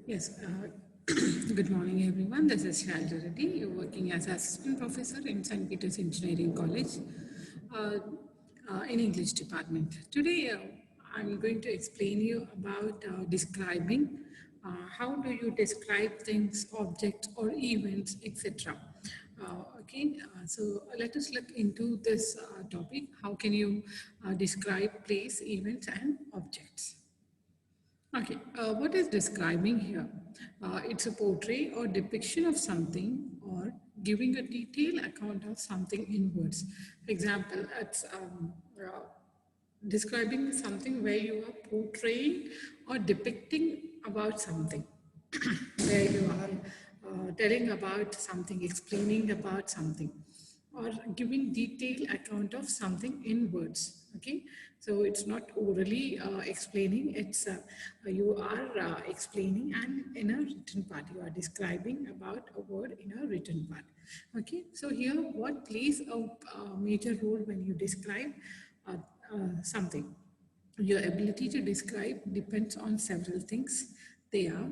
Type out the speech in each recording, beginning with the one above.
Yes, good morning everyone. This is Shalja Reddy, working as assistant professor in St. Peter's Engineering College uh, in English department. Today, I'm going to explain you about describing. How do you describe things, objects, or events, etc. So let us look into this topic. How can you describe place, events, and objects? Okay, what is describing here? It's a portrait or depiction of something or giving a detailed account of something in words. For example, it's describing something where you are portraying or depicting about something where you are telling about something, explaining about something, or giving detailed account of something in words. Okay, so it's not orally explaining; it's you are explaining, and in a written part, you are describing about a word in a written part. Okay, so here, what plays a major role when you describe uh, something? Your ability to describe depends on several things. They are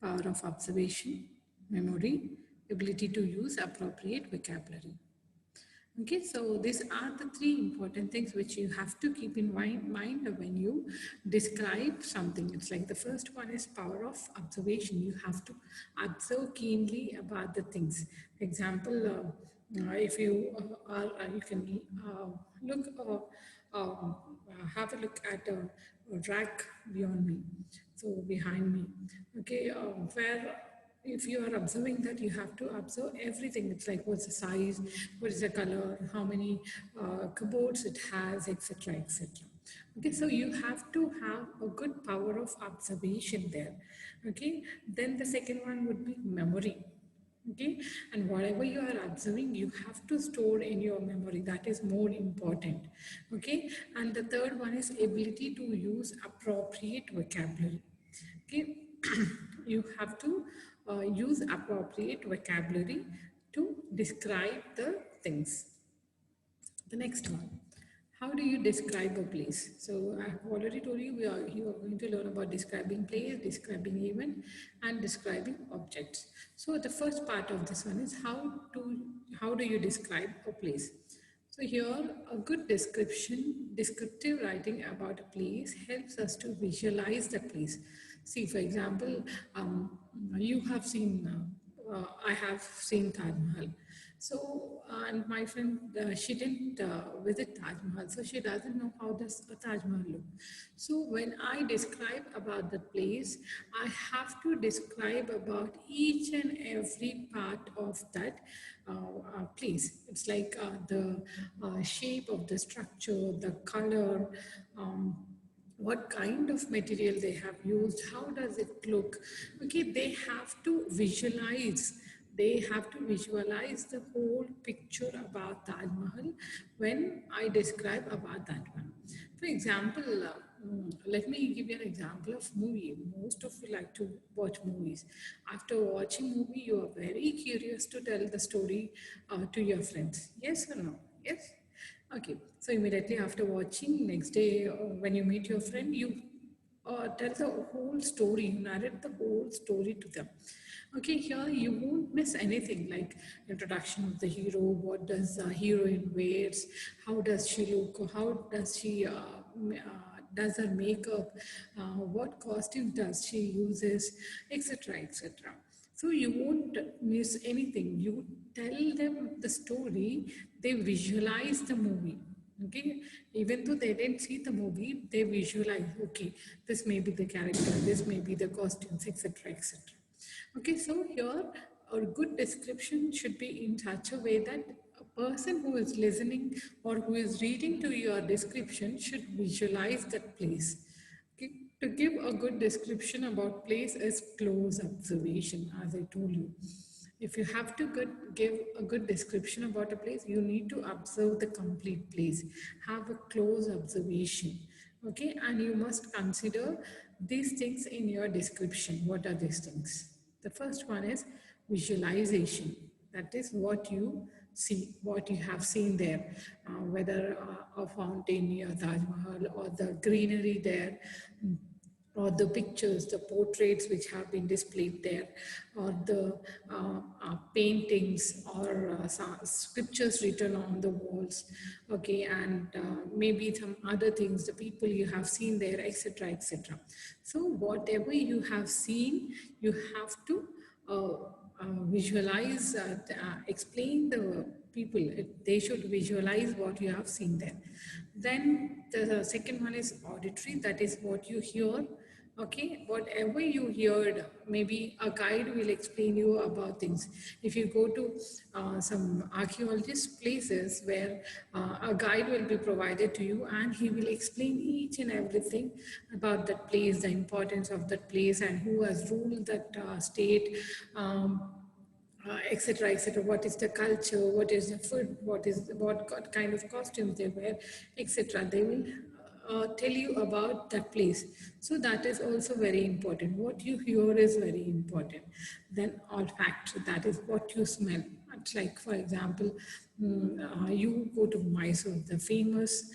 power of observation, memory, ability to use appropriate vocabulary. Okay, so these are the three important things which you have to keep in mind when you describe something. It's like the first one is power of observation. You have to observe keenly about the things. For example, if you you can look, have a look at a rack beyond me, so behind me. Okay, where if you are observing that, you have to observe everything. It's like what's the size, what is the color, how many cupboards it has, etc., etc. Okay, so you have to have a good power of observation there. Okay, then the second one would be memory. Okay, and whatever you are observing, you have to store in your memory. That is more important. Okay, and the third one is ability to use appropriate vocabulary. Okay, you have to use appropriate vocabulary to describe the things. The next one, how do you describe a place? So I have already told you you are going to learn about describing place, describing event, and describing objects. So the first part of this one is how do you describe a place? So here, a good descriptive writing about a place helps us to visualize the place. See, for example, you have seen, I have seen Taj Mahal. So, and my friend, she didn't visit Taj Mahal, so she doesn't know how does a Taj Mahal look. So, when I describe about the place, I have to describe about each and every part of that place. It's like the shape of the structure, the color, what kind of material they have used, how does it look. Okay, they have to visualize. They have to visualize the whole picture about Taj Mahal when I describe about that one. For example, let me give you an example of movie. Most of you like to watch movies. After watching movie, you are very curious to tell the story to your friends. Yes or no? Yes? Okay, so immediately after watching, next day when you meet your friend, you tell the whole story, you narrate the whole story to them. Okay, here you won't miss anything like introduction of the hero, what does the heroine wears, how does she look, how does she does her makeup, what costume does she uses, etc., etc. So you won't miss anything. You tell them the story, they visualize the movie. Okay, even though they didn't see the movie, they visualize. Okay, this may be the character, this may be the costumes, etc., etc. Okay, so here a good description should be in such a way that a person who is listening or who is reading to your description should visualize that place. Okay, to give a good description about place is close observation, as I told you. If you have to give a good description about a place, you need to observe the complete place. Have a close observation. Okay, and you must consider these things in your description. What are these things? The first one is visualization. That is what you see, what you have seen there, whether a fountain near Taj Mahal or the greenery there, or the pictures, the portraits which have been displayed there, or the paintings or some scriptures written on the walls, okay, and maybe some other things, the people you have seen there, etc., etc. So whatever you have seen, you have to visualize, explain the people. They should visualize what you have seen there. Then the second one is auditory, that is what you hear. Okay, whatever you heard, maybe a guide will explain you about things. If you go to some archaeologist places where a guide will be provided to you, and he will explain each and everything about that place, the importance of that place, and who has ruled that state, etc., etc. What is the culture? What is the food? What kind of costumes they wear, etc. They will tell you about that place. So that is also very important. What you hear is very important. Then olfactory, that is what you smell. It's like, for example, you go to Mysore, the famous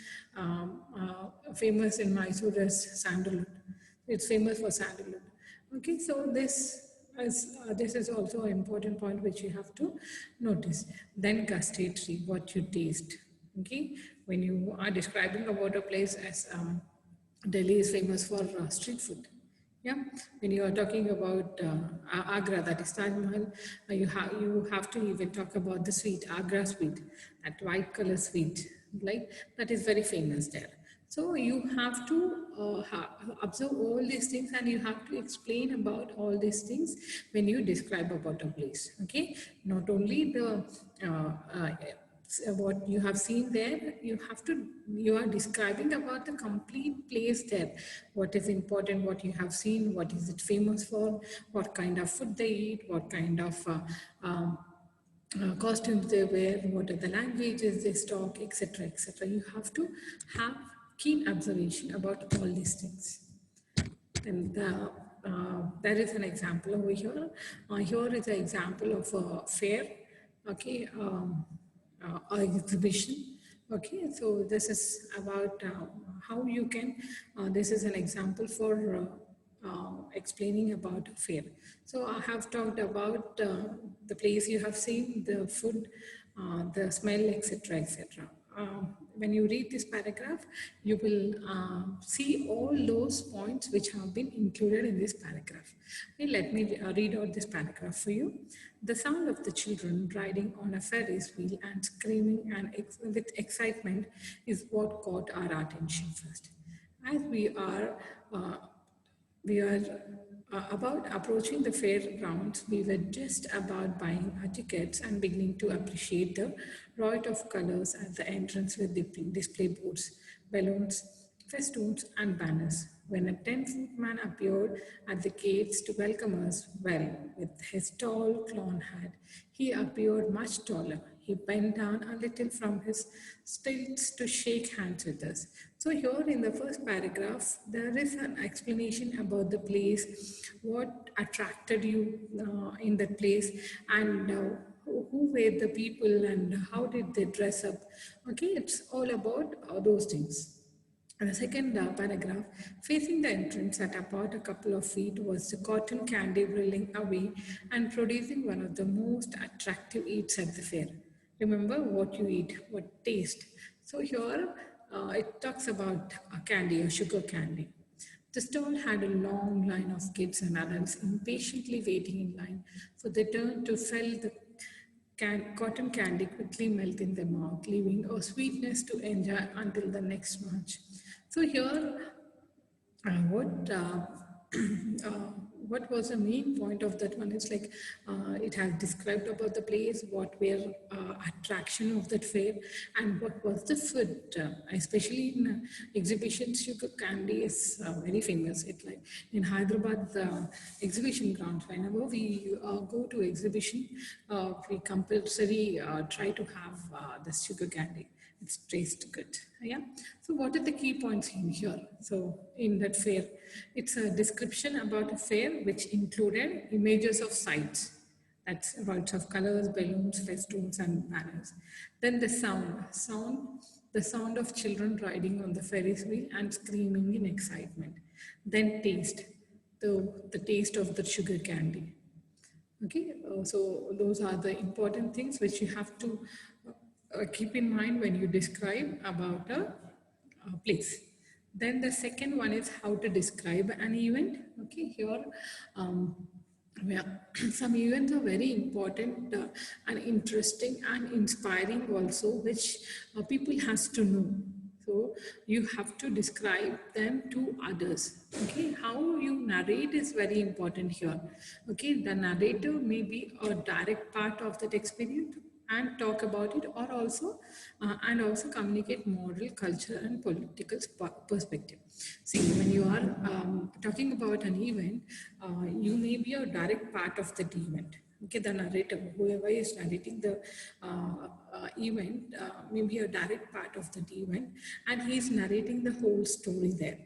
in Mysore is sandalwood. It's famous for sandalwood. Okay, so this is also an important point which you have to notice. Then gustatory, what you taste. Okay, when you are describing about a place, as Delhi is famous for street food. Yeah, when you are talking about Agra, that is Taj Mahal, you have to even talk about the sweet, Agra sweet, that white color sweet, like that is very famous there. So you have to observe all these things, and you have to explain about all these things when you describe about a place. Okay, not only the what you have seen there, you are describing about the complete place there. What is important, what you have seen, what is it famous for, what kind of food they eat, what kind of costumes they wear, what are the languages they talk, etc., etc. You have to have keen observation about all these things. And there is an example over here. Here is an example of a fair, okay, exhibition. Okay, so this is about how you can, this is an example for explaining about fair. So I have talked about the place you have seen, the food, the smell, etc., etc. When you read this paragraph, you will see all those points which have been included in this paragraph. Okay, let me read out this paragraph for you. The sound of the children riding on a Ferris wheel and screaming and with excitement is what caught our attention first. As we are about approaching the fairgrounds, we were just about buying our tickets and beginning to appreciate the riot of colors at the entrance with display boards, balloons, festoons, and banners. When a 10-foot man appeared at the gates to welcome us, well, with his tall clown hat, he appeared much taller. He bent down a little from his stilts to shake hands with us. So here in the first paragraph, there is an explanation about the place, what attracted you in that place, and who were the people and how did they dress up. Okay, it's all about those things. And the second paragraph, facing the entrance at about a couple of feet was the cotton candy whirling away and producing one of the most attractive eats at the fair. Remember what you eat, what taste. So here it talks about a candy, a sugar candy. The stall had a long line of kids and adults impatiently waiting in line for their turn to fill the cotton candy quickly melt in their mouth, leaving a sweetness to enjoy until the next March. So here, what what was the main point of that one is like it has described about the place, what were attraction of that fair, and what was the food, especially in exhibitions. Sugar candy is very famous. It like in Hyderabad, the exhibition grounds. Whenever we go to exhibition, we compulsory try to have the sugar candy. It tastes good. Yeah. So what are the key points in here? So in that fair, it's a description about a fair which included images of sights. That's about of colors, balloons, festoons, and banners. Then the sound, the sound of children riding on the Ferris wheel and screaming in excitement. Then taste, the taste of the sugar candy. Okay, so those are the important things which you have to keep in mind when you describe about a place. Then the second one is how to describe an event. Okay, here yeah, some events are very important and interesting and inspiring also, which people has to know. So you have to describe them to others. Okay, how you narrate is very important here. Okay, the narrator may be a direct part of that experience and talk about it, or also and also communicate moral, culture, and political perspective. See, when you are talking about an event, you may be a direct part of that event. Okay, the narrator, whoever is narrating the event, may be a direct part of that event, and he is narrating the whole story there.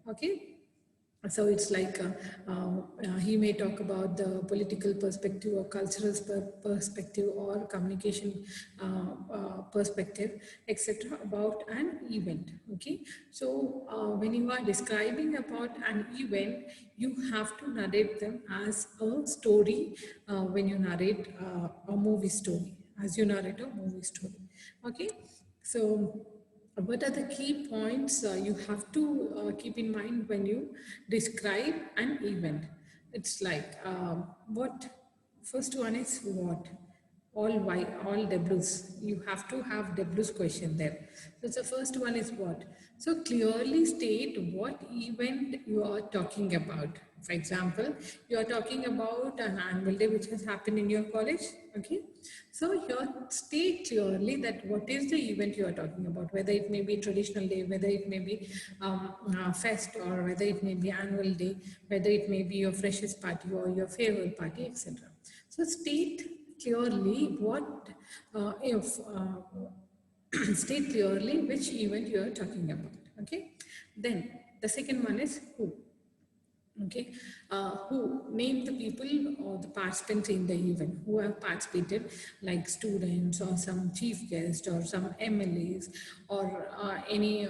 Okay, so it's like he may talk about the political perspective or cultural perspective or communication perspective, etc., about an event. Okay, so when you are describing about an event, you have to narrate them as a story. When you narrate a movie story, as you narrate a movie story. Okay, so what are the key points you have to keep in mind when you describe an event? It's like what, first one is what, all why, all W's. You have to have W's question there. So the first one is what. So clearly state what event you are talking about. For example, you are talking about an annual day which has happened in your college. Okay, so here state clearly that what is the event you are talking about, whether it may be traditional day, whether it may be fest, or whether it may be annual day, whether it may be your freshers party or your farewell party, etc. So state clearly what if state clearly which event you are talking about. Okay, then the second one is who. Okay, who, name the people or the participants in the event who have participated, like students or some chief guest or some MLAs or any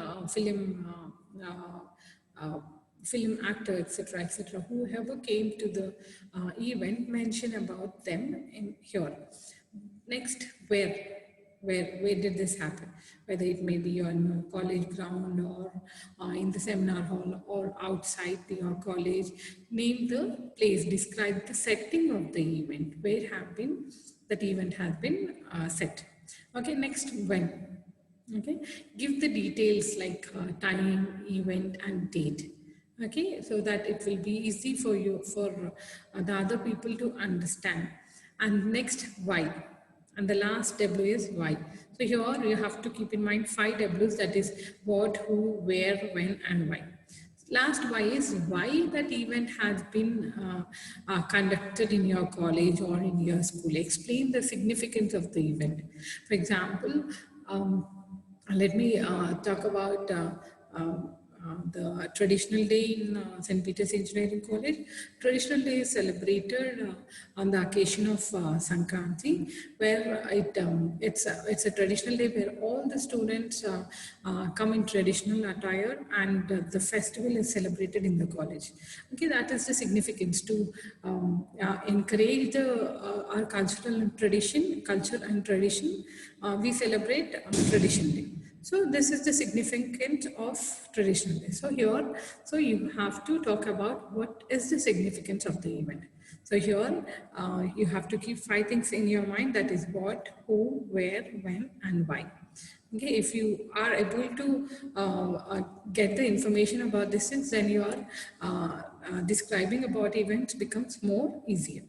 film actor, etc., etc., whoever came to the event, mention about them in here. Next, where did this happen? Whether it may be on a college ground or in the seminar hall or outside your college. Name the place, describe the setting of the event, where have been that event has been set. Okay, next, when. Okay, give the details like time, event, and date. Okay, so that it will be easy for you, for the other people to understand. And next, why. And the last W is why. So here you have to keep in mind 5 W's, that is what, who, where, when, and why. Last why is why that event has been conducted in your college or in your school. Explain the significance of the event. For example, let me talk about the traditional day in St. Peter's Engineering College. Traditional day is celebrated on the occasion of Sankranti, where it's a traditional day where all the students come in traditional attire, and the festival is celebrated in the college. Okay, that is the significance to encourage our culture and tradition. We celebrate tradition day. So this is the significance of traditional day. So here, so you have to talk about what is the significance of the event. So here, you have to keep 5 things in your mind, that is what, who, where, when, and why. Okay, if you are able to get the information about these things, then your describing about events becomes more easier.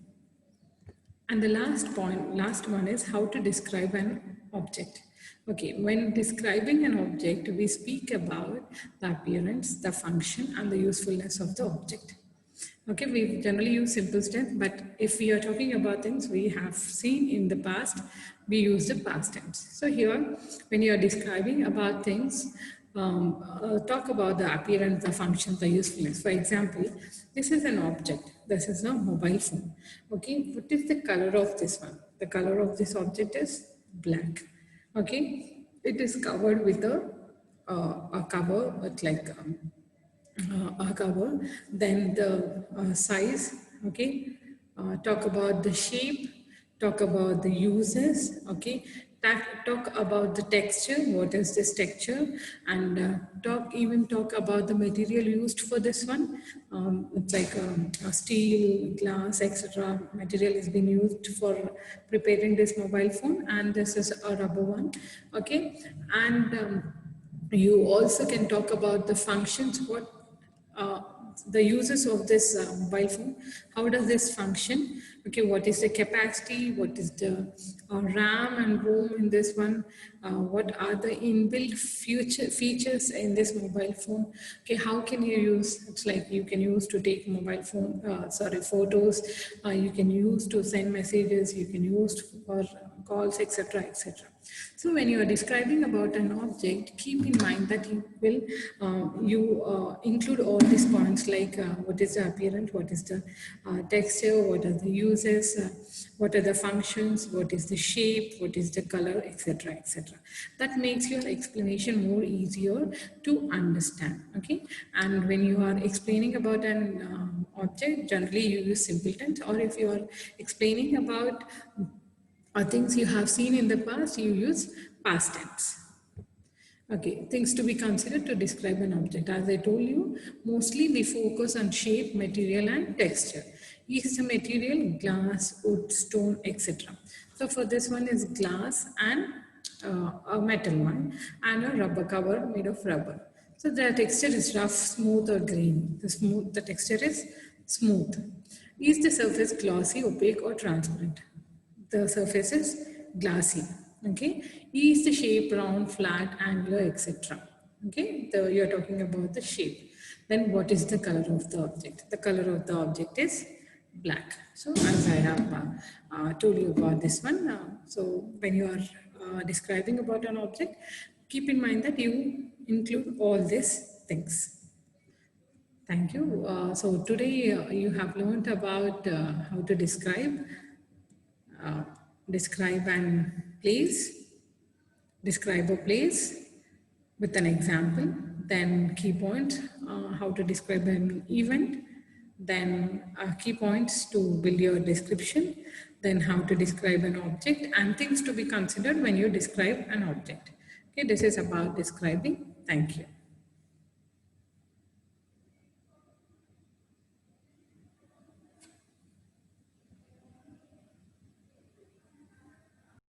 And the last one is how to describe an object. Okay, when describing an object, we speak about the appearance, the function, and the usefulness of the object. Okay, we generally use simple tense, but if we are talking about things we have seen in the past, we use the past tense. So here, when you are describing about things, talk about the appearance, the function, the usefulness. For example, this is an object. This is a mobile phone. Okay, what is the color of this one? The color of this object is black. Okay, it is covered with a cover with like cover. Then the size, okay. Talk about the shape, talk about the uses, okay. Talk about the texture, what is this texture, and talk about the material used for this one. It's like a steel, glass, etc. material is being used for preparing this mobile phone, and this is a rubber one, okay. And you also can talk about the functions, what uh, the uses of this mobile phone, how does this function, okay, what is the capacity, what is the RAM and ROM in this one, what are the inbuilt future features in this mobile phone, okay, how can you use, it's like you can use to take mobile phone, photos, you can use to send messages, you can use for calls, etc., etc. So when you are describing about an object, keep in mind that you include all these points like what is the appearance, what is the texture, what are the uses, what are the functions, what is the shape, what is the color, etc., etc. That makes your explanation more easier to understand. Okay, and when you are explaining about an object, generally you use simple tense, or if you are explaining about things you have seen in the past, you use past tense. Okay, things to be considered to describe an object. As I told you, mostly we focus on shape, material, and texture. Is the material glass, wood, stone, etc. So for this one is glass and a metal one, and a rubber cover made of rubber. So the texture is rough, smooth, or grainy. The texture is smooth. Is the surface glossy, opaque, or transparent? The surface is glassy. Okay, is the shape round, flat, angular, etc. Okay, you're talking about the shape. Then what is the color of the object? The color of the object is black. So as I have told you about this one, so when you are describing about an object, keep in mind that you include all these things. Thank you. So today you have learned about how to uh, describe and place, describe a place with an example, then key points, how to describe an event, then key points to build your description, then how to describe an object, and things to be considered when you describe an object. Okay, this is about describing. Thank you.